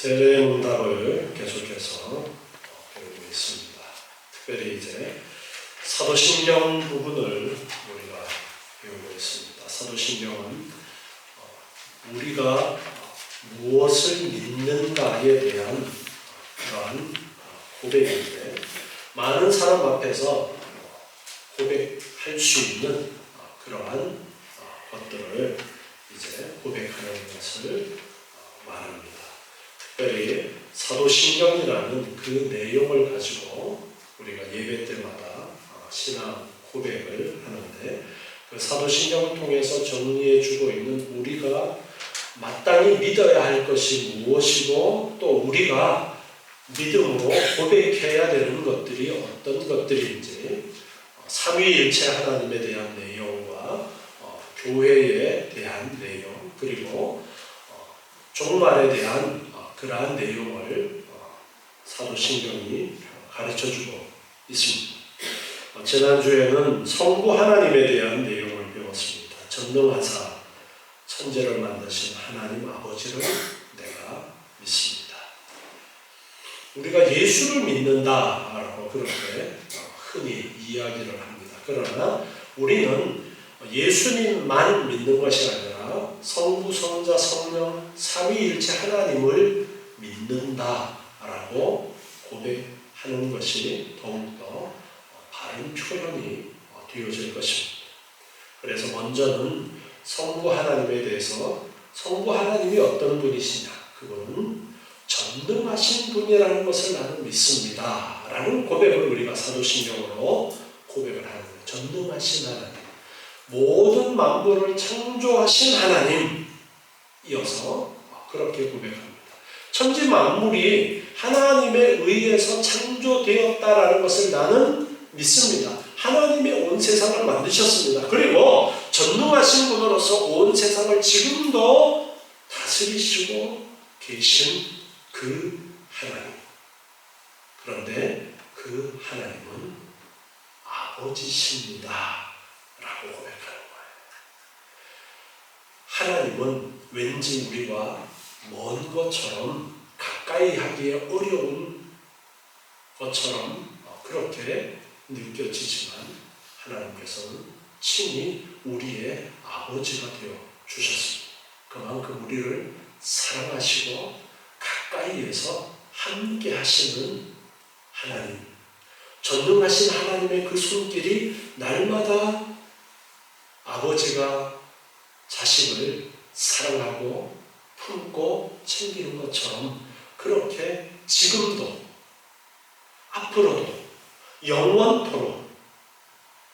세례문답을 계속해서 배우고 있습니다. 특별히 이제 사도신경 부분을 우리가 배우고 있습니다. 사도신경은 우리가 무엇을 믿는가에 대한 그러한 고백인데, 많은 사람 앞에서 고백할 수 있는 그러한 것들을 이제 고백하는 것을 말합니다. 특별히 사도신경이라는 그 내용을 가지고 우리가 예배 때마다 신앙 고백을 하는데, 그 사도신경을 통해서 정리해주고 있는 우리가 마땅히 믿어야 할 것이 무엇이고, 또 우리가 믿음으로 고백해야 되는 것들이 어떤 것들인지, 삼위일체 하나님에 대한 내용과 교회에 대한 내용, 그리고 종말에 대한 그러한 내용을 사도신경이 가르쳐주고 있습니다. 지난주에는 성부 하나님에 대한 내용을 배웠습니다. 전능하사 천재를 만드신 하나님 아버지를 내가 믿습니다. 우리가 예수를 믿는다라고 그렇게 흔히 이야기를 합니다. 그러나 우리는 예수님만 믿는 것이 아니라 성부, 성자, 성령, 삼위일체 하나님을 믿는다라고 고백하는 것이 더욱더 바른 표현이 되어질 것입니다. 그래서 먼저는 성부 하나님에 대해서, 성부 하나님이 어떤 분이시냐, 그분은 전능하신 분이라는 것을 나는 믿습니다 라는 고백을 우리가 사도신경으로 고백을 하는 거예요. 전능하신 하나님, 모든 만물을 창조하신 하나님이어서 그렇게 고백합니다. 천지 만물이 하나님에 의해서 창조되었다라는 것을 나는 믿습니다. 하나님이 온 세상을 만드셨습니다. 그리고 전능하신 분으로서 온 세상을 지금도 다스리시고 계신 그 하나님. 그런데 그 하나님은 아버지십니다 라고 고백하는 거예요. 하나님은 왠지 우리가 먼 것처럼, 가까이 하기에 어려운 것처럼 그렇게 느껴지지만, 하나님께서는 친히 우리의 아버지가 되어 주셨습니다. 그만큼 우리를 사랑하시고 가까이에서 함께 하시는 하나님, 전능하신 하나님의 그 손길이 날마다 아버지가 자식을 사랑하고 품고 챙기는 것처럼 그렇게 지금도 앞으로도 영원토록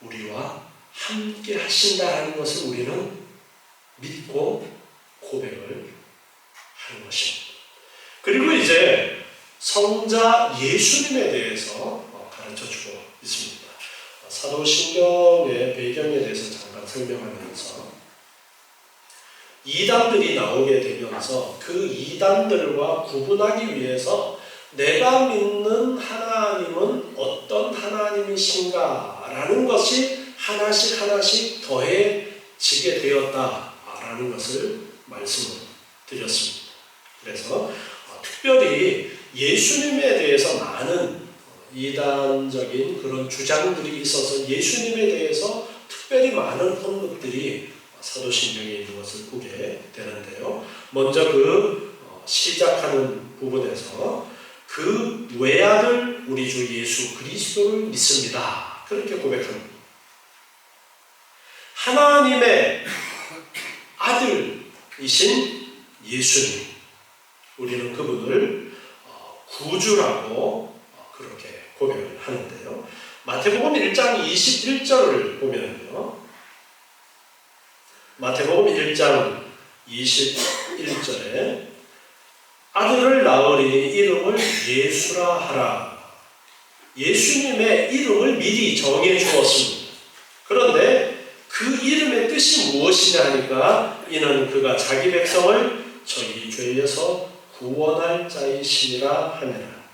우리와 함께 하신다는 것을 우리는 믿고 고백을 하는 것입니다. 그리고 이제 성자 예수님에 대해서 가르쳐주고 있습니다. 사도신경의 배경에 대해서 잠깐 설명하면서, 이단들이 나오게 되면서 그 이단들과 구분하기 위해서 내가 믿는 하나님은 어떤 하나님이신가 라는 것이 하나씩 하나씩 더해지게 되었다라는 것을 말씀을 드렸습니다. 그래서 특별히 예수님에 대해서 많은 이단적인 그런 주장들이 있어서 예수님에 대해서 특별히 많은 언급들이 사도신경에 있는 것을 보게 되는데요. 먼저 그 시작하는 부분에서 그 외아들 우리 주 예수 그리스도를 믿습니다 그렇게 고백합니다. 하나님의 아들이신 예수님, 우리는 그분을 구주라고 그렇게 고백을 하는데요. 마태복음 1장 21절을 보면요, 마태복음 1장 21절에 아들을 낳으리니 이름을 예수라 하라. 예수님의 이름을 미리 정해 주었습니다. 그런데 그 이름의 뜻이 무엇이냐 하니까, 이는 그가 자기 백성을 저희 죄에서 구원할 자이시니라 하니라.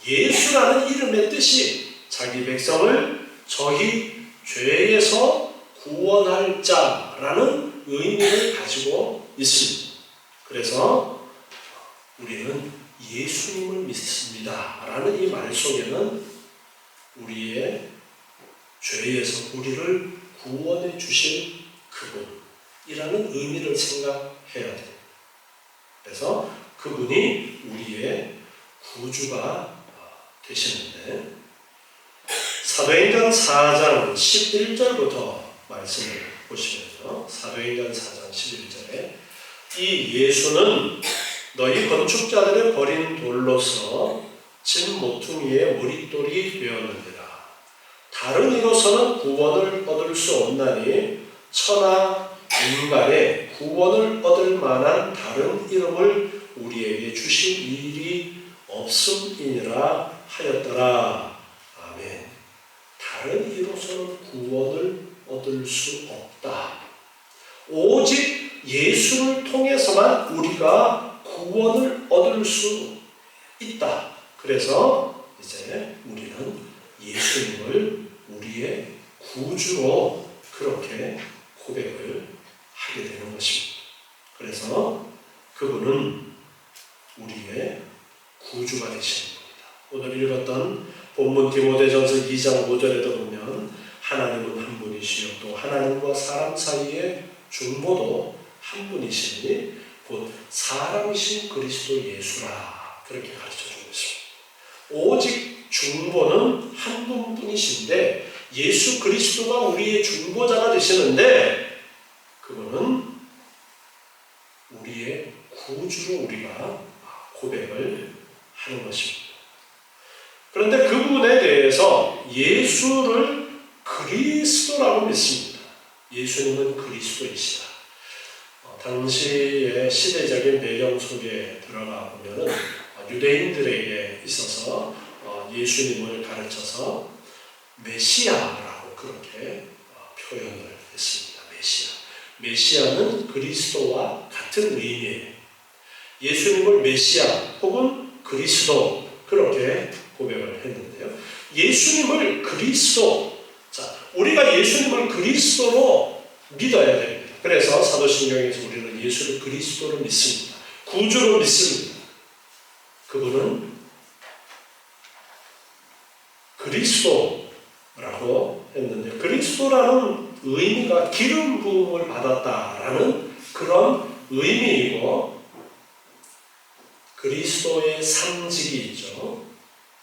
예수라는 이름의 뜻이 자기 백성을 저희 죄에서 구원할 자라는 의미를 가지고 있습니다. 그래서 우리는 예수님을 믿습니다 라는 이 말 속에는 우리의 죄에서 우리를 구원해 주실 그분이라는 의미를 생각해야 돼요. 그래서 그분이 우리의 구주가 되시는데, 사도행전 4장 11절부터 말씀을 보시면요, 사도행전 4장 11절에 이 예수는 너희 건축자들의 버린 돌로서 진 모퉁이의 머릿돌이 되었느니라. 다른 이로서는 구원을 얻을 수 없나니 천하 인간의 구원을 얻을 만한 다른 이름을 우리에게 주신 일이 없음이니라 하였더라. 아멘. 다른 이로서는 구원을 얻을 수 없다. 오직 예수를 통해서만 우리가 구원을 얻을 수 있다. 그래서 이제 우리는 예수님을 우리의 구주로 그렇게 고백을 하게 되는 것입니다. 그래서 그분은 우리의 구주가 되시는 겁니다. 오늘 읽었던 본문 디모데전서 2장 5절에도 보면 하나님은 한 분이시요 또 하나님과 사람 사이의 중보도 한 분이시니 곧 사람이신 그리스도 예수라, 그렇게 가르쳐주고 있습니다. 오직 중보는 한 분뿐이신데 예수 그리스도가 우리의 중보자가 되시는데 그분은 우리의 구주로 우리가 고백을 하는 것입니다. 그런데 그분에 대해서 예수를 그리스도라고 믿습니다. 예수님은 그리스도이시다. 당시의 시대적인 배경 속에 들어가 보면은 유대인들에게 있어서 예수님을 가르쳐서 메시아라고 그렇게 표현을 했습니다. 메시아는 그리스도와 같은 의미예요. 예수님을 메시아 혹은 그리스도 그렇게 고백을 했는데요. 예수님을 그리스도, 자, 우리가 예수님을 그리스도로 믿어야 됩니다. 그래서 사도신경에서 우리는 예수를 그리스도로 믿습니다. 구주로 믿습니다. 그분은 그리스도라고 했는데, 그리스도라는 의미가 기름 부음을 받았다라는 그런 의미이고, 그리스도의 상직이 있죠.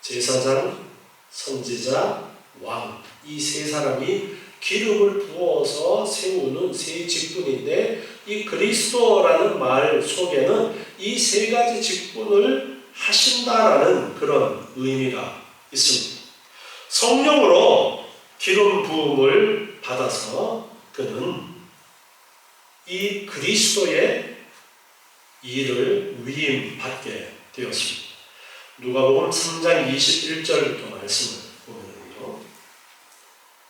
제사장, 선지자, 왕, 이 세 사람이 기름을 부어서 세우는 세 직분인데, 이 그리스도라는 말 속에는 이 세 가지 직분을 하신다라는 그런 의미가 있습니다. 성령으로 기름 부음을 받아서 그는 이 그리스도의 일을 위임받게 되었습니다. 누가복음 3장 21절부터 말씀을 보면요,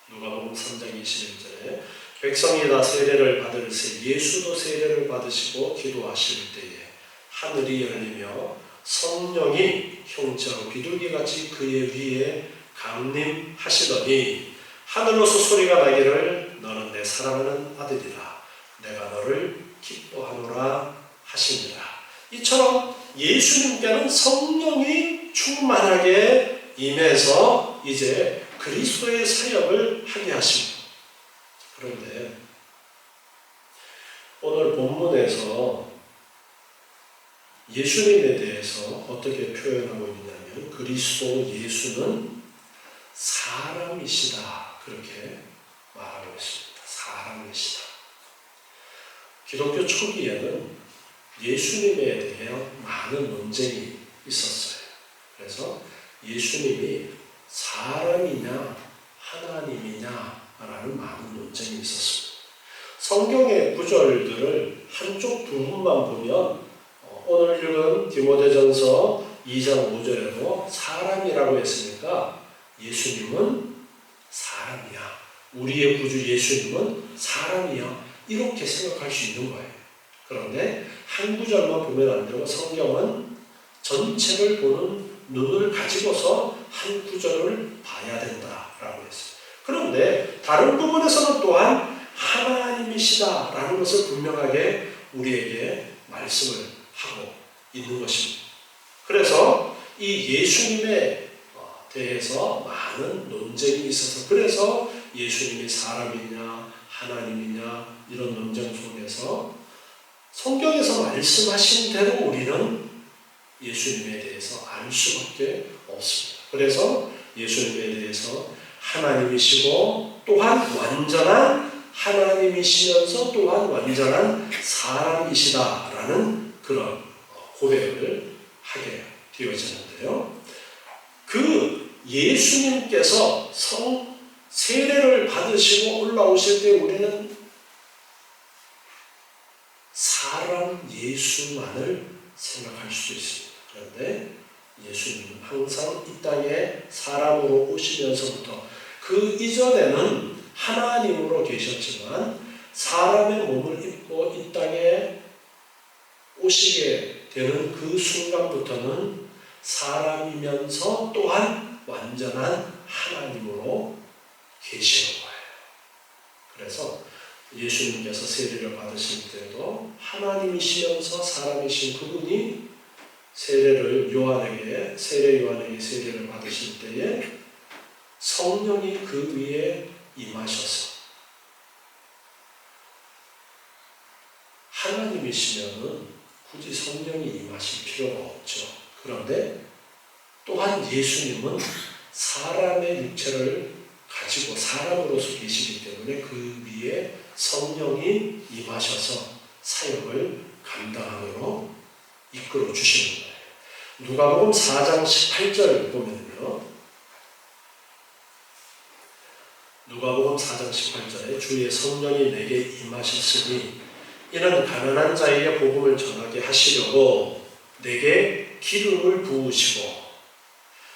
누가복음 3장 21절에 백성이 다 세례를 받을새 예수도 세례를 받으시고 기도하실 때에 하늘이 열리며 성령이 형체로 비둘기같이 그의 위에 강림하시더니 하늘로서 소리가 나기를 너는 내 사랑하는 아들이라 내가 너를 기뻐하노라 하시니라. 이처럼 예수님께는 성령이 충만하게 임해서 이제 그리스도의 사역을 하게 하십니다. 그런데 오늘 본문에서 예수님에 대해서 어떻게 표현하고 있냐면 그리스도 예수는 사람이시다, 그렇게 말하고 있습니다. 사람이시다. 기독교 초기에는 예수님에 대해 많은 논쟁이 있었어요. 그래서 예수님이 사람이냐 하나님이냐 라는 많은 논쟁이 있었습니다. 성경의 구절들을 한쪽 부분만 보면 오늘 읽은 디모데전서 2장 5절에도 사람이라고 했으니까 예수님은 사람이야, 우리의 구주 예수님은 사람이야, 이렇게 생각할 수 있는 거예요. 그런데 한 구절만 보면 안 되고 성경은 전체를 보는 눈을 가지고서 한 구절을 봐야 된다라고 했어요. 그런데 다른 부분에서는 또한 하나님이시다라는 것을 분명하게 우리에게 말씀을 하고 있는 것입니다. 그래서 이 예수님에 대해서 많은 논쟁이 있어서 그래서 예수님이 사람이냐 하나님이냐 이런 논쟁 속에서 성경에서 말씀하신 대로 우리는 예수님에 대해서 알 수밖에 없습니다. 그래서 예수님에 대해서 하나님이시고 또한 완전한 하나님이시면서 또한 완전한 사람이시다라는 그런 고백을 하게 되어지는데요. 그 예수님께서 세례를 받으시고 올라오실 때 우리는 사람 예수만을 생각할 수도 있습니다. 그런데 예수님은 항상 이 땅에 사람으로 오시면서부터 그 이전에는 하나님으로 계셨지만 사람의 몸을 입고 이 땅에 오시게 되는 그 순간부터는 사람이면서 또한 완전한 하나님으로 계시는 거예요. 그래서 예수님께서 세례를 받으실 때도 하나님이시면서 사람이신 그분이 세례 요한에게 세례를 받으실 때에 성령이 그 위에 임하셔서 하나님이시면은 굳이 성령이 임하실 필요가 없죠. 그런데 또한 예수님은 사람의 육체를 가지고 사람으로서 계시기 때문에 그 위에 성령이 임하셔서 사역을 감당하도록 이끌어 주시는 거예요. 누가복음 4장 18절 보면요. 누가복음 4장 18절에 주의 성령이 내게 임하셨으니 이는 가난한 자에게 복음을 전하게 하시려고 내게 기름을 부으시고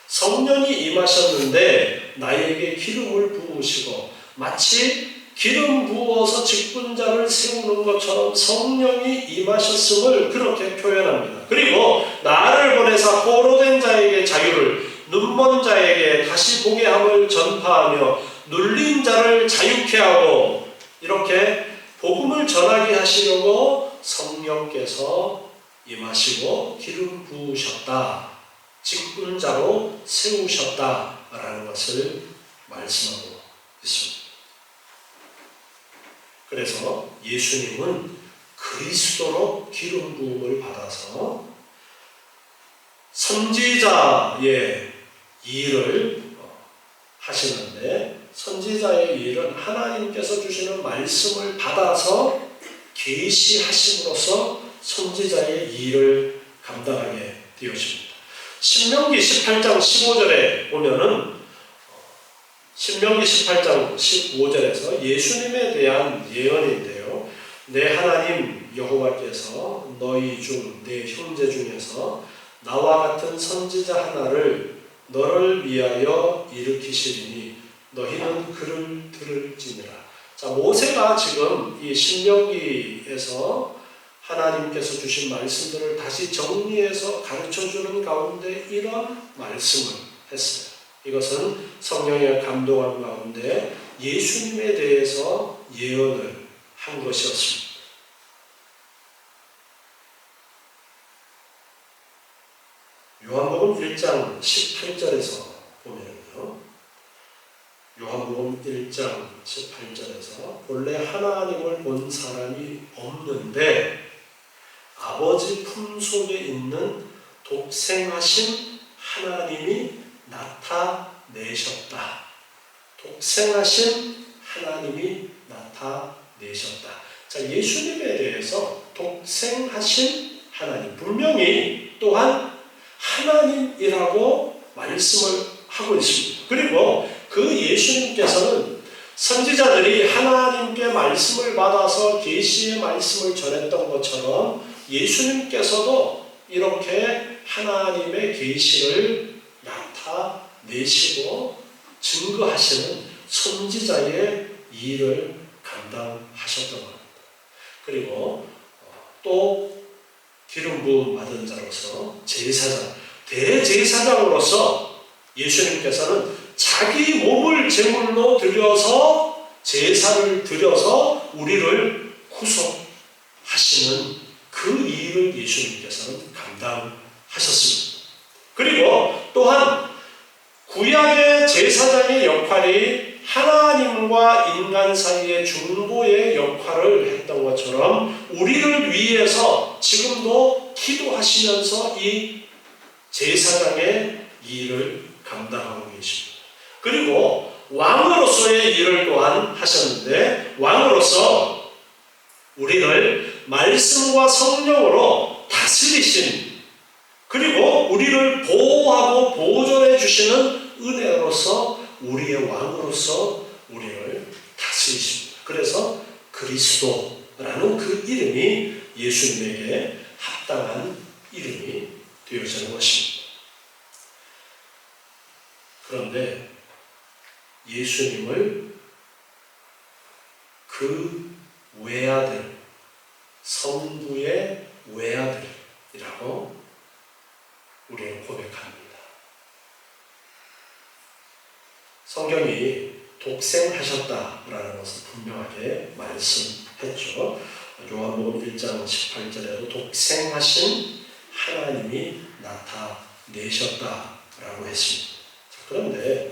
성령이 임하셨는데 나에게 기름을 부으시고 마치 기름 부어서 직분자를 세우는 것처럼 성령이 임하셨음을 그렇게 표현합니다. 그리고 나를 보내사 포로된 자에게 자유를 눈먼 자에게 다시 보게 함을 전파하며 눌린 자를 자유케 하고 이렇게 복음을 전하게 하시려고 성령께서 임하시고 기름 부으셨다. 직분자로 세우셨다라는 것을 말씀하고 있습니다. 그래서 예수님은 그리스도로 기름 부음을 받아서 선지자의 일을 하시는데 선지자의 일은 하나님께서 주시는 말씀을 받아서 계시하심으로써 선지자의 일을 감당하게 되어집니다. 신명기 18장 15절에 보면은 신명기 18장 15절에서 예수님에 대한 예언인데요. 내 하나님 여호와께서 너희 중 내 형제 중에서 나와 같은 선지자 하나를 너를 위하여 일으키시리니 너희는 그를 들을지니라. 자, 모세가 지금 이 신명기에서 하나님께서 주신 말씀들을 다시 정리해서 가르쳐주는 가운데 이런 말씀을 했어요. 이것은 성령의 감동한 가운데 예수님에 대해서 예언을 한 것이었습니다. 요한복음 1장 18절에서 보면요. 요한복음 1장 18절에서 본래 하나님을 본 사람이 없는데 아버지 품속에 있는 독생하신 하나님이 나타내셨다. 독생하신 하나님이 나타내셨다. 자, 예수님에 대해서 독생하신 하나님, 분명히 또한 하나님이라고 말씀을 하고 있습니다. 그리고 그 예수님께서는 선지자들이 하나님께 말씀을 받아서 계시의 말씀을 전했던 것처럼 예수님께서도 이렇게 하나님의 계시를 나타내시고 증거하시는 선지자의 일을 감당하셨던 겁니다. 그리고 또 기름 부음 받은 자로서 제사장, 대제사장으로서 예수님께서는 자기 몸을 제물로 드려서 제사를 드려서 우리를 구속하시는 그 일을 예수님께서는 감당하셨습니다. 감당하셨습니다. 그리고 또한 구약의 제사장의 역할이 하나님과 인간 사이의 중보의 역할을 했던 것처럼 우리를 위해서 지금도 기도하시면서 이 제사장의 일을 감당하고 계십니다. 그리고 왕으로서의 일을 또한 하셨는데, 왕으로서 우리를 말씀과 성령으로 다스리신, 그리고 우리를 보호하고 보존해 주시는 은혜로서 우리의 왕으로서 우리를 다스리십니다. 그래서 그리스도라는 그 이름이 예수님에게 합당한 이름이 되어지는 것입니다. 그런데 예수님을 그 외아들, 성부의 외아들이라고 우리는 고백합니다. 성경이 독생하셨다라는 것을 분명하게 말씀했죠. 요한복음 1장 18절에도 독생하신 하나님이 나타내셨다라고 했습니다. 그런데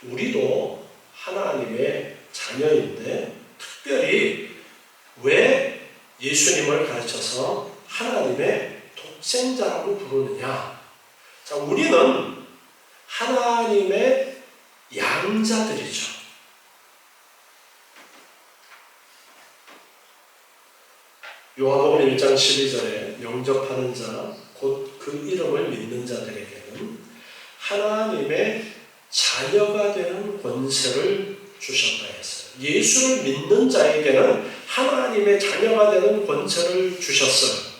우리도 하나님의 자녀인데 특별히 왜 예수님을 가르쳐서 하나님의 독생자라고 부르느냐? 자, 우리는 하나님의 양자들이죠. 요한복음 1장 12절에 영접하는 자, 곧 그 이름을 믿는 자들에게는 하나님의 자녀가 되는 권세를 주셨다 했어요. 예수를 믿는 자에게는 하나님의 자녀가 되는 권세를 주셨어요.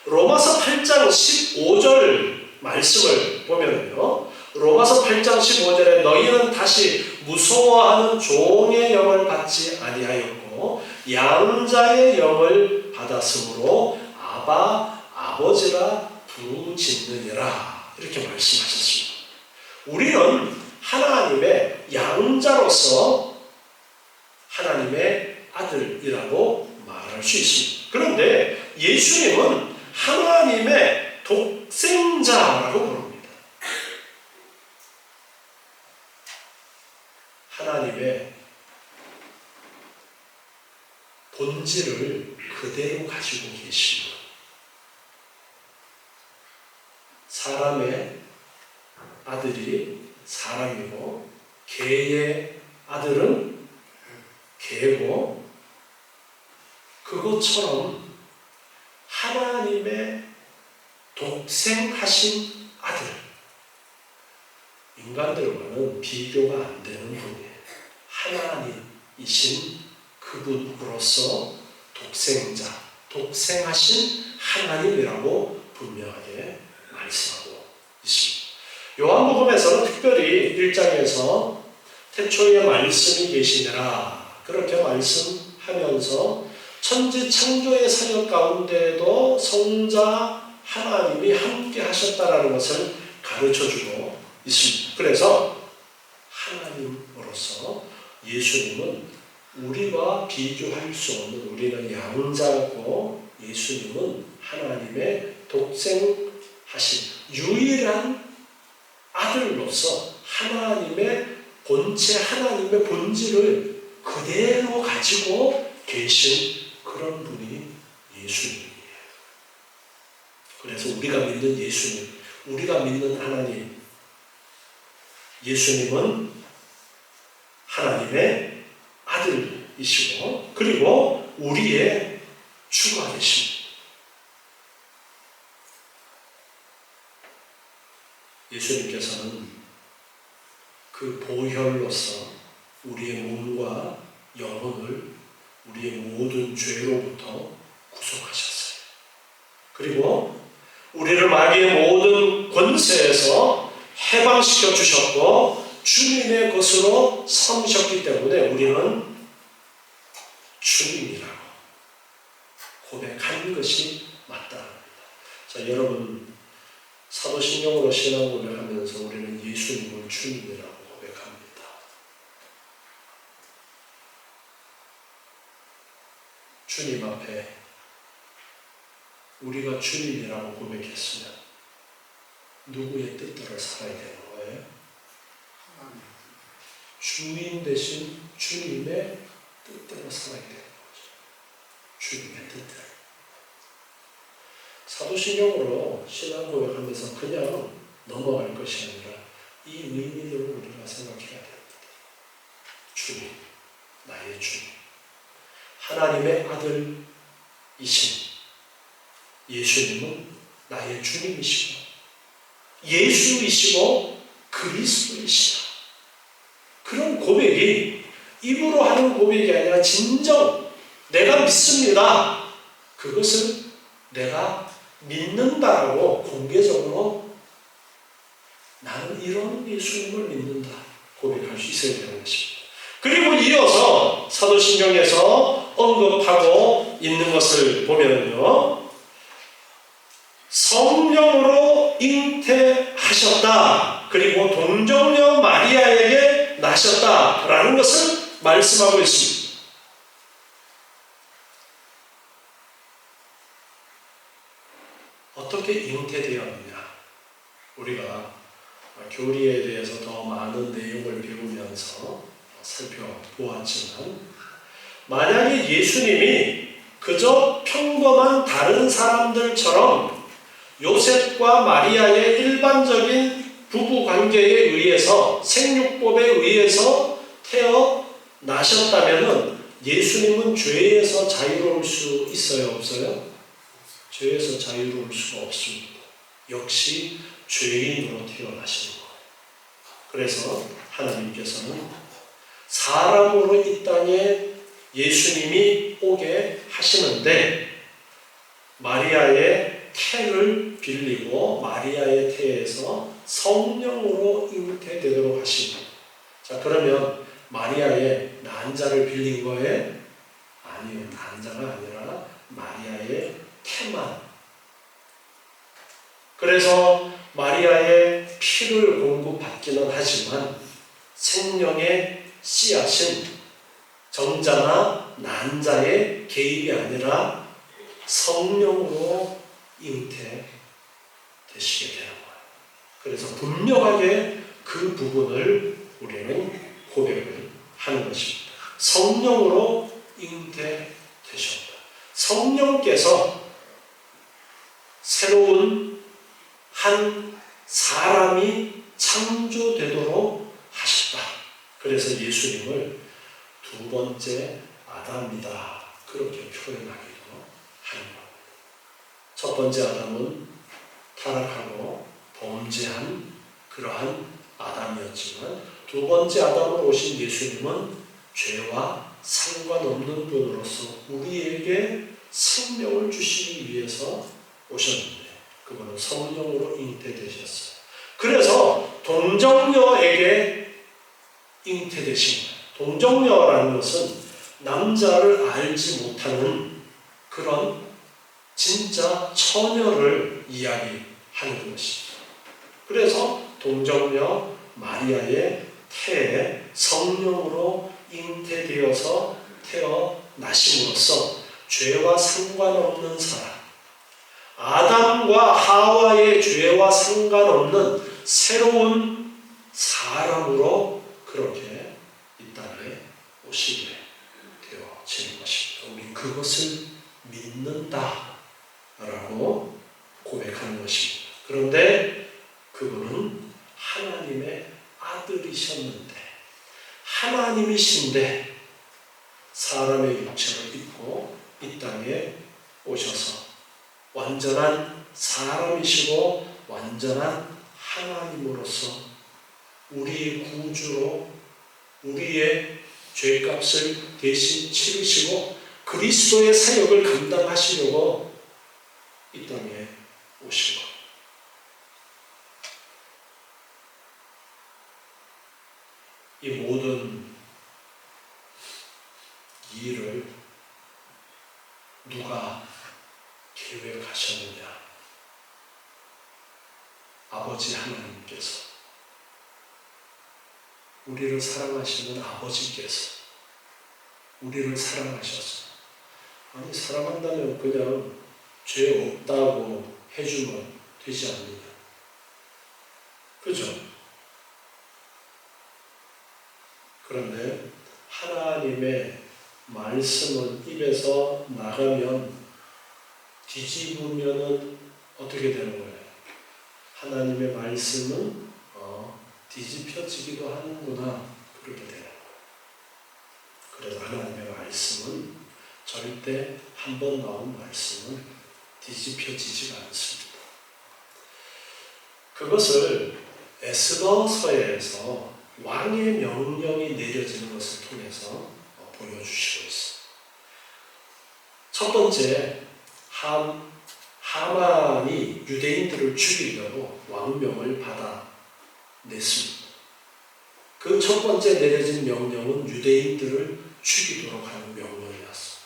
로마서 8장 15절 말씀을 보면요, 로마서 8장 15절에 너희는 다시 무서워하는 종의 영을 받지 아니하였고 양자의 영을 받았으므로 아바 아버지라 부르짖느니라, 이렇게 말씀하셨습니다. 우리는 하나님의 양자로서 하나님의 아들이라고 말할 수 있습니다. 그런데 예수님은 하나님의 독생자라고 부릅니다. 하나님의 본질을 그대로 가지고 계십니다. 사람의 아들이 사람이고 개의 아들은 개고, 그것처럼 하나님의 독생하신 아들, 인간들과는 비교가 안 되는 분이에요. 하나님이신 그분으로서 독생자, 독생하신 하나님이라고 분명하게 말씀하고 있습니다. 요한복음에서는 특별히 1장에서 태초에 말씀이 계시니라 그렇게 말씀하면서 천지 창조의 사역 가운데에도 성자 하나님이 함께 하셨다라는 것을 가르쳐주고 있습니다. 그래서 하나님으로서 예수님은 우리와 비교할 수 없는, 우리는 양자고 예수님은 하나님의 독생하신 유일한 아들로서 하나님의 본체, 하나님의 본질을 그대로 가지고 계신 그런 분이 예수님이에요. 그래서 우리가 믿는 예수님, 우리가 믿는 하나님, 예수님은 하나님의 아들이시고 그리고 우리의 주가 되십니다. 예수님께서는 그 보혈로서 우리의 몸과 영혼을 우리의 모든 죄로부터 구속하셨어요. 그리고 우리를 마귀의 모든 권세에서 해방시켜 주셨고 주님의 것으로 삼으셨기 때문에 우리는 주님이라고 고백하는 것이 마땅합니다. 자, 여러분, 사도신경으로 신앙 고백하면서 우리는 예수님을 주님이라고 고백합니다. 주님 앞에 우리가 주님이라고 고백했으면 누구의 뜻대로 살아야 되는 거예요? 주인 대신 주님의 뜻대로 살아야 되는 거죠. 주님의 뜻대로. 사도신경으로 신앙 고백하면서 그냥 넘어갈 것이 아니라 이 의미를 우리가 생각해야 됩니다. 주님, 나의 주님. 하나님의 아들이신 예수님은 나의 주님이시고 예수이시고 그리스도이시다. 그런 고백이 입으로 하는 고백이 아니라 진정 내가 믿습니다. 그것을 내가 믿는다라고 공개적으로 나는 이런 예수님을 믿는다 고백할 수 있어야 되는 것입니다. 그리고 이어서 사도신경에서 언급하고 있는 것을 보면요, 성령으로 잉태하셨다. 그리고 동정녀 마리아에게 나셨다라는 것을 말씀하고 있습니다. 어떻게 잉태되었느냐? 우리가 교리에 대해서 더 많은 내용을 배우면서 살펴보았지만, 만약에 예수님이 그저 평범한 다른 사람들처럼 요셉과 마리아의 일반적인 부부 관계에 의해서 생육법에 의해서 태어나셨다면 예수님은 죄에서 자유로울 수 있어요? 없어요? 죄에서 자유로울 수가 없습니다. 역시 죄인으로 태어나시는 거예요. 그래서 하나님께서는 사람으로 이 땅에 예수님이 오게 하시는데 마리아의 태를 빌리고 마리아의 태에서 성령으로 잉태되도록 하십니다. 자, 그러면 마리아의 난자를 빌린 거예요? 아니요, 난자가 아니라 마리아의 태만. 그래서 마리아의 피를 공급받기는 하지만 생명의 씨앗은 정자나 난자의 개입이 아니라 성령으로 잉태되시게 되는 거예요. 그래서 분명하게 그 부분을 우리는 고백을 하는 것입니다. 성령으로 잉태되셨다. 성령께서 새로운 한 사람이 창조되도록 하셨다. 그래서 예수님을 두 번째 아담이다, 그렇게 표현하기도 하는 겁니다. 첫 번째 아담은 타락하고 범죄한 그러한 아담이었지만 두 번째 아담으로 오신 예수님은 죄와 상관없는 분으로서 우리에게 생명을 주시기 위해서 오셨는데 그분은 성령으로 잉태되셨어요. 그래서 동정녀에게 잉태되신 거예요. 동정녀라는 것은 남자를 알지 못하는 그런 진짜 처녀를 이야기하는 것입니다. 그래서 동정녀 마리아의 태에 성령으로 잉태되어서 태어나심으로써 죄와 상관없는 사람, 아담과 하와의 죄와 상관없는 새로운 사람으로 그렇게 이 땅에 오시게 되어지는 것입니다. 우리 그것을 믿는다라고 고백하는 것입니다. 그런데 그분은 하나님의 아들이셨는데, 하나님이신데 사람의 육체를 입고 이 땅에 오셔서 완전한 사람이시고 완전한 하나님으로서 우리의 구주로 우리의 죄값을 대신 치르시고 그리스도의 사역을 감당하시려고 이 땅에 오신 것. 이 모든 일을 누가 계획하셨느냐? 아버지 하나님께서, 우리를 사랑하시는 아버지께서 우리를 사랑하셔서, 아니 사랑한다면 그냥 죄 없다고 해주면 되지 않느냐. 그죠? 그런데 하나님의 말씀은 입에서 나가면 뒤집으면은 어떻게 되는 거예요? 하나님의 말씀은 뒤집혀지기도 하는구나. 그렇게 되는 거예요. 그래서 하나님의 말씀은 절대 한 번 나온 말씀은 뒤집혀지지가 않습니다. 그것을 에스더서에서 왕의 명령이 내려지는 것을 통해서 보여주시고 있어요. 첫 번째, 하만이 유대인들을 죽이려고 왕명을 받아냈습니다. 그 첫 번째 내려진 명령은 유대인들을 죽이도록 하는 명령이었어요.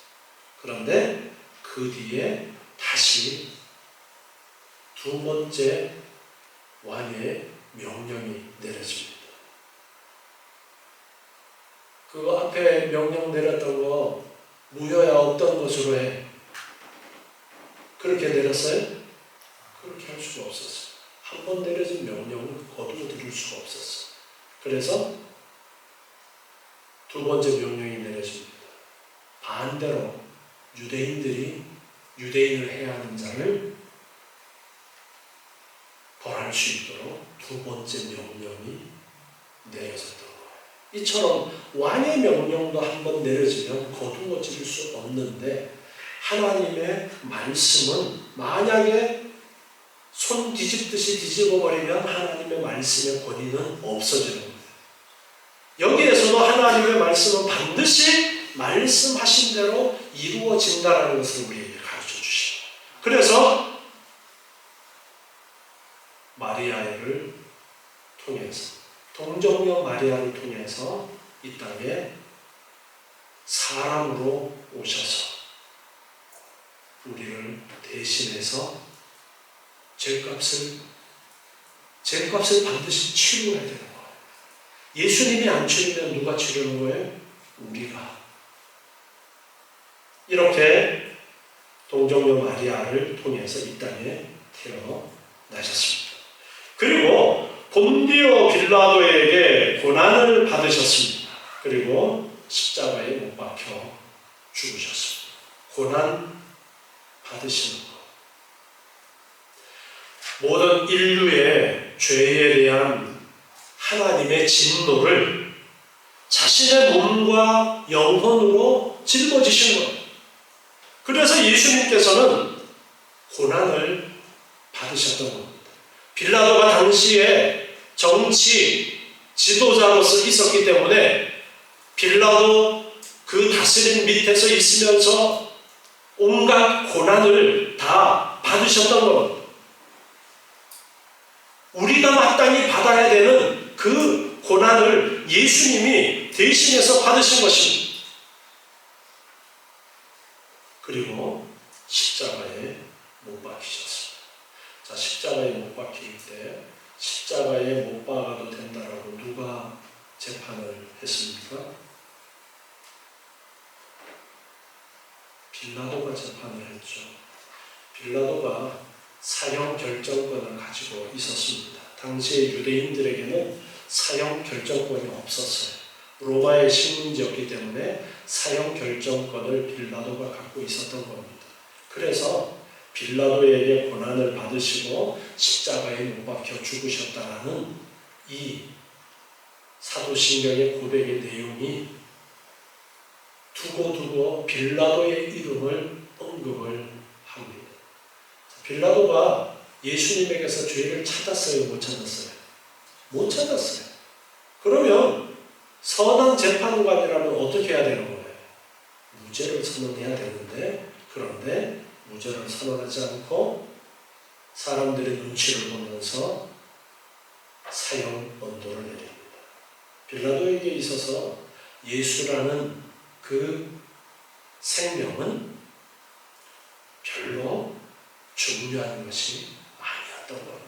그런데 그 뒤에 다시 두 번째 왕의 명령이 내려집니다. 그 앞에 명령 내렸던 거 무효야 어떤 것으로 해? 그렇게 내렸어요? 그렇게 할 수가 없었어요. 한 번 내려진 명령을 거두어 들을 수가 없었어요. 그래서 두 번째 명령이 내려집니다. 반대로 유대인들이 유대인을 해야 하는 자를 벌할 수 있도록 두 번째 명령이 내려졌던 거예요. 이처럼 왕의 명령도 한번 내려지면 거두어질 수 없는데 하나님의 말씀은 만약에 손 뒤집듯이 뒤집어버리면 하나님의 말씀의 권위는 없어지는 거예요. 여기에서도 하나님의 말씀은 반드시 말씀하신 대로 이루어진다는 것을 우리에게 가르쳐 주시고, 그래서 마리아를 통해서, 동정녀 마리아를 통해서 이 땅에 사람으로 오셔서 우리를 대신해서 죄값을 반드시 치러야 되는 거예요. 예수님이 안 치르면 누가 치르는 거예요? 우리가. 이렇게 동정녀 마리아를 통해서 이 땅에 태어나셨습니다. 그리고 본디오 빌라도에게 고난을 받으셨습니다. 그리고 십자가에 못 박혀 죽으셨습니다. 고난 받으시는 것. 모든 인류의 죄에 대한 하나님의 진노를 자신의 몸과 영혼으로 짊어지시는 것. 그래서 예수님께서는 고난을 받으셨던 겁니다. 빌라도가 당시에 정치 지도자로서 있었기 때문에 빌라도 그 다스림 밑에서 있으면서 온갖 고난을 다 받으셨던 겁니다. 우리가 마땅히 받아야 되는 그 고난을 예수님이 대신해서 받으신 것입니다. 그리고 십자가에 못 박히셨습니다. 자, 십자가에 못 박힐 때 십자가에 못 박아도 된다라고 누가 재판을 했습니까? 빌라도가 재판을 했죠. 빌라도가 사형 결정권을 가지고 있었습니다. 당시의 유대인들에게는 사형 결정권이 없었어요. 로마의 식민지였기 때문에 사형 결정권을 빌라도가 갖고 있었던 겁니다. 그래서 빌라도에게 고난을 받으시고 십자가에 못 박혀 죽으셨다라는 이 사도신경의 고백의 내용이 두고두고 빌라도의 이름을 언급을 합니다. 빌라도가 예수님에게서 죄를 찾았어요? 못 찾았어요? 못 찾았어요. 그러면 선한 재판관이라면 어떻게 해야 되는 거예요? 무죄를 선언해야 되는데, 그런데 무죄를 선언하지 않고 사람들의 눈치를 보면서 사형 언도를 내립니다. 빌라도에게 있어서 예수라는 그 생명은 별로 중요한 것이 아니었던 겁니다.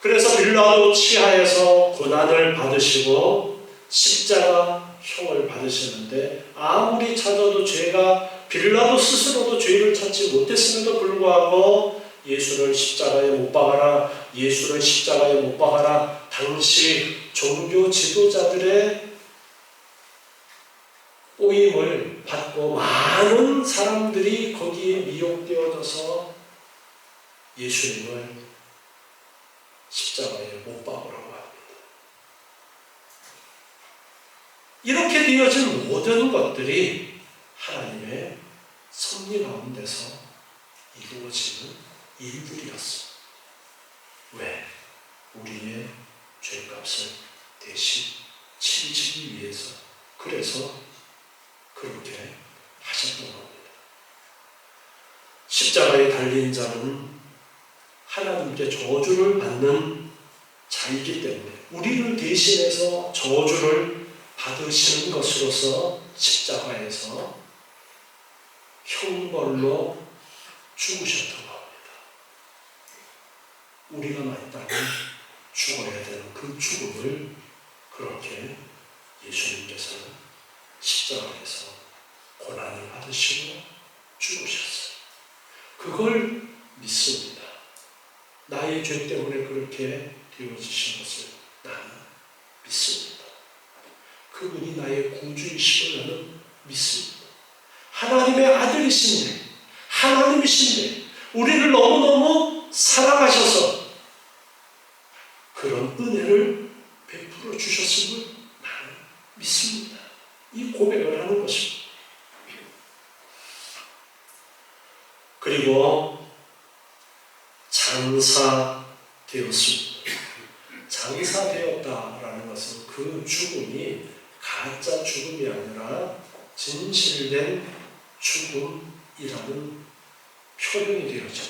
그래서 빌라도 치하에서 고난을 받으시고 십자가 형을 받으시는데 아무리 찾아도 죄가 빌라도 스스로도 죄를 찾지 못했음에도 불구하고 예수를 십자가에 못 박아라, 예수를 십자가에 못 박아라, 당시 종교 지도자들의 꼬임을 받고 많은 사람들이 거기에 미혹되어져서 예수님을 십자가에 못 박으라고 합니다. 이렇게 되어진 모든 것들이 하나님의 섭리 가운데서 이루어지는 일들이었어. 왜? 우리의 죄값을 대신 치르기 위해서. 그래서 그렇게 하셨던 겁니다. 십자가에 달린 자는 하나님께 저주를 받는 자이기 때문에 우리를 대신해서 저주를 받으시는 것으로서 십자가에서 형벌로 죽으셨던 겁니다. 우리가 마땅히 죽어야 되는 그 죽음을 그렇게 예수님께서는 십자가에서 고난을 받으시고 죽으셨어요. 그걸 믿습니다. 나의 죄 때문에 그렇게 되어지신 것을 나는 믿습니다. 그분이 나의 구주이심을 나는 믿습니다. 하나님의 아들이신데, 하나님이신데 우리를 너무너무 사랑하셔서 그런 은혜를 베풀어 주셨음을 나는 믿습니다. 이 고백을 하는 것입니다. 그리고 장사되었습니다. 장사되었다라는 것은 그 죽음이 가짜 죽음이 아니라 진실된 죽음이라는 표현이 되어져.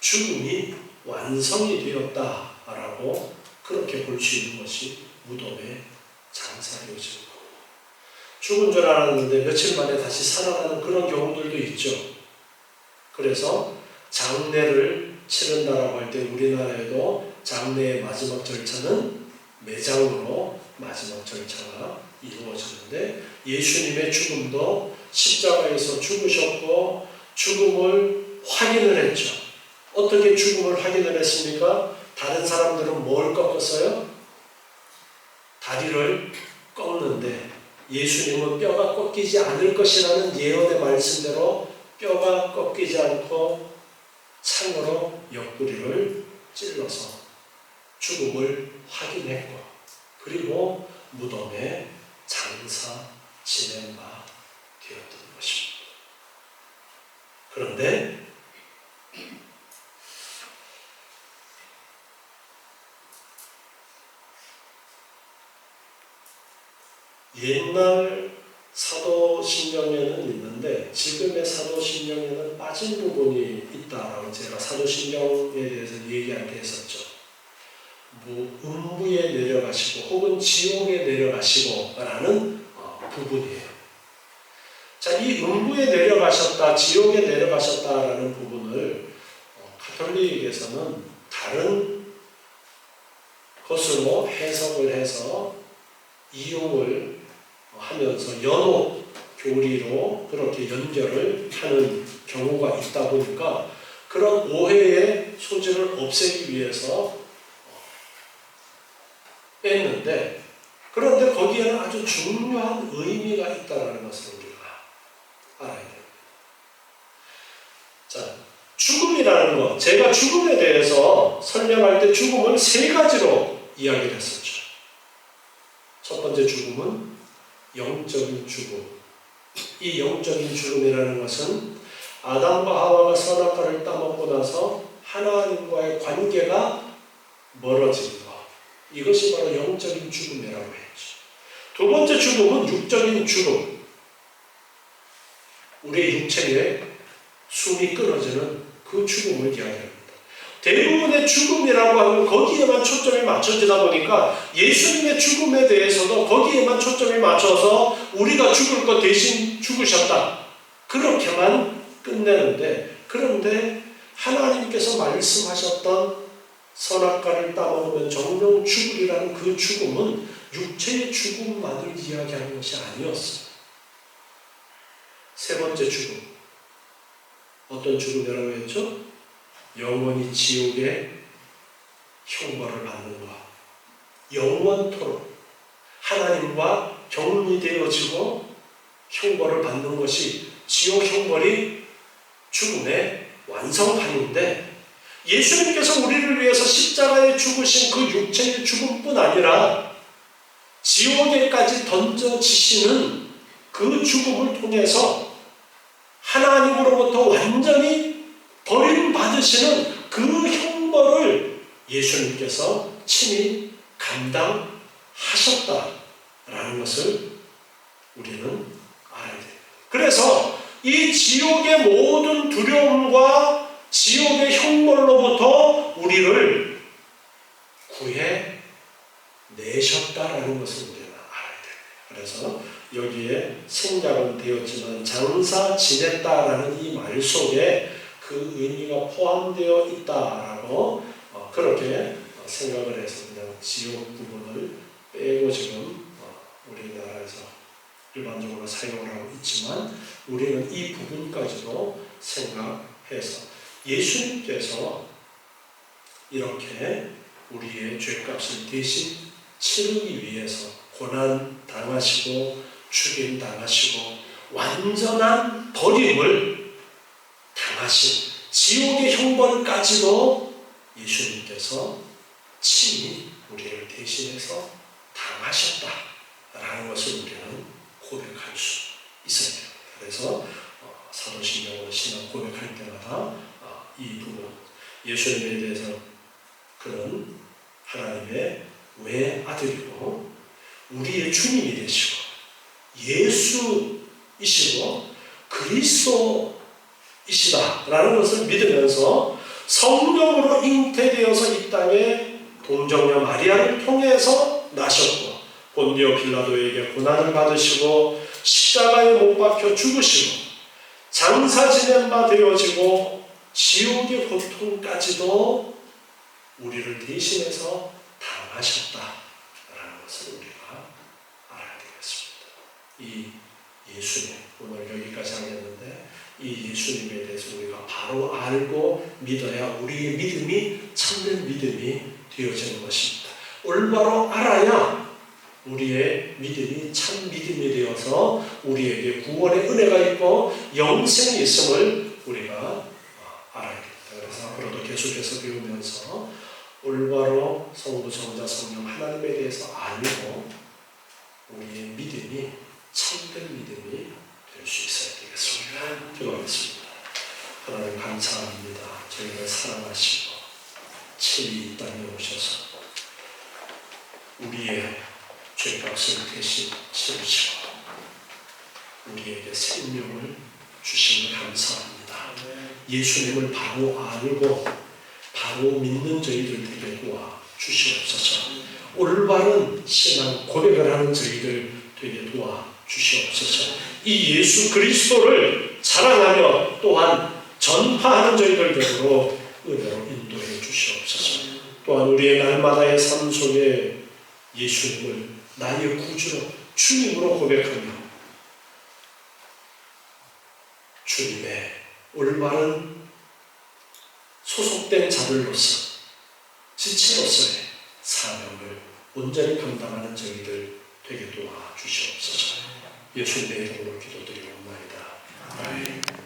죽음이 완성이 되었다라고 그렇게 볼 수 있는 것이 무덤에 장사되어지는 겁니다. 죽은 줄 알았는데 며칠 만에 다시 살아나는 그런 경우들도 있죠. 그래서 장례를 치른다라고 할 때 우리나라에도 장례의 마지막 절차는 매장으로 마지막 절차가 이루어지는데 예수님의 죽음도 십자가에서 죽으셨고 죽음을 확인을 했죠. 어떻게 죽음을 확인을 했습니까? 다른 사람들은 뭘 꺾었어요? 다리를 꺾는데 예수님은 뼈가 꺾이지 않을 것이라는 예언의 말씀대로 뼈가 꺾이지 않고 창으로 옆구리를 찔러서 죽음을 확인했고 그리고 무덤에 장사 지낸 바 되었던 것입니다. 그런데 옛날 사도신경에는 있는데 지금의 사도신경에는 빠진 부분이 있다라고 제가 사도신경에 대해서 얘기할 때 했었죠. 음부에 내려가시고 혹은 지옥에 내려가시고 라는 부분이에요. 자, 이 음부에 내려가셨다, 지옥에 내려가셨다라는 부분을 가톨릭에서는 다른 것으로 해석을 해서 이용을 하면서 연옥 교리로 그렇게 연결을 하는 경우가 있다 보니까 그런 오해의 소지를 없애기 위해서 뺐는데 그런데 거기에는 아주 중요한 의미가 있다는 것을 우리가 알아야 됩니다. 자, 죽음이라는 것, 제가 죽음에 대해서 설명할 때 죽음을 세 가지로 이야기를 했었죠. 첫 번째 죽음은 영적인 죽음. 이 영적인 죽음이라는 것은 아담과 하와가 선악과를 따먹고 나서 하나님과의 관계가 멀어진 것. 이것이 바로 영적인 죽음이라고 했죠. 두 번째 죽음은 육적인 죽음. 우리의 육체에 숨이 끊어지는 그 죽음을 이야기합니다. 대부분의 죽음이라고 하면 거기에만 초점이 맞춰지다 보니까 예수님의 죽음에 대해서도 거기에만 초점이 맞춰서 우리가 죽을 것 대신 죽으셨다. 그렇게만 끝내는데 그런데 하나님께서 말씀하셨던 선악과를 따먹으면 정령 죽으리라는 그 죽음은 육체의 죽음만을 이야기하는 것이 아니었어요. 세 번째 죽음. 어떤 죽음이라고 했죠? 영원히 지옥의 형벌을 받는 것. 영원토록 하나님과 격리되어지고 형벌을 받는 것이 지옥 형벌이 죽음의 완성판인데, 예수님께서 우리를 위해서 십자가에 죽으신 그 육체의 죽음뿐 아니라 지옥에까지 던져지시는 그 죽음을 통해서 하나님으로부터 완전히 버림받으시는 그 형벌을 예수님께서 친히 감당하셨다라는 것을 우리는 알아야 돼요. 그래서 이 지옥의 모든 두려움과 지옥의 형벌로부터 우리를 구해내셨다라는 것을 우리는 알아야 돼요. 그래서 여기에 생략은 되었지만 장사 지냈다라는 이 말 속에 그 의미가 포함되어 있다라고 그렇게 생각을 해서 그냥 지옥 부분을 빼고 지금 우리나라에서 일반적으로 사용을 하고 있지만, 우리는 이 부분까지도 생각해서 예수님께서 이렇게 우리의 죄값을 대신 치르기 위해서 고난 당하시고 죽임 당하시고 완전한 버림을 당하신 지옥의 형벌까지도 예수님께서 친히 우리를 대신해서 당하셨다라는 것을 우리는 고백할 수 있어야 돼요. 그래서 사도신경으로 신앙 고백할 때마다 이 부분, 예수님에 대해서 그는 하나님의 외아들이고 우리의 주님이 되시고 예수이시고 그리스도이시다라는 것을 믿으면서 성령으로 잉태되어서 이 땅에 동정녀 마리아를 통해서 나셨고, 본디오 빌라도에게 고난을 받으시고 십자가에 못 박혀 죽으시고 장사 지낸 바 되어지고 지옥의 고통까지도 우리를 대신해서 당하셨다라는 것을 우리가 알아야 되겠습니다. 이 예수님, 오늘 여기까지 하겠는데 이 예수님에 대해서 우리가 바로 알고 믿어야 우리의 믿음이 참된 믿음이 되어지는 것입니다. 올바로 알아야 우리의 믿음이 참 믿음이 되어서 우리에게 구원의 은혜가 있고 영생이 있음을 우리가 알아야겠다. 그래서 앞으로도 계속해서 배우면서 올바로 성부, 성자, 성령 하나님에 대해서 알고 우리의 믿음이 참된 믿음이 될 수 있어야 되겠습니다. 기도하겠습니다. 하나님 감사합니다. 저희를 사랑하시고 친히 이 땅에 오셔서 우리의 죄값을 대신 치르시고 우리에게 생명을 주심을 감사합니다. 예수님을 바로 알고 바로 믿는 저희들 되게 도와 주시옵소서. 올바른 신앙 고백을 하는 저희들 되게 도와 주시옵소서. 이 예수 그리스도를 자랑하며 또한 전파하는 저희들 되도록 은혜로 인도해 주시옵소서. 또한 우리의 날마다의 삶 속에 예수님을 나의 구주로 주님으로 고백하며 주님의 올바른 소속된 자들로서 지체로서의 사명을 온전히 감당하는 저희들 되게 도와주시옵소서. 예수님의 이름으로 기도드리옵나이다. 아멘.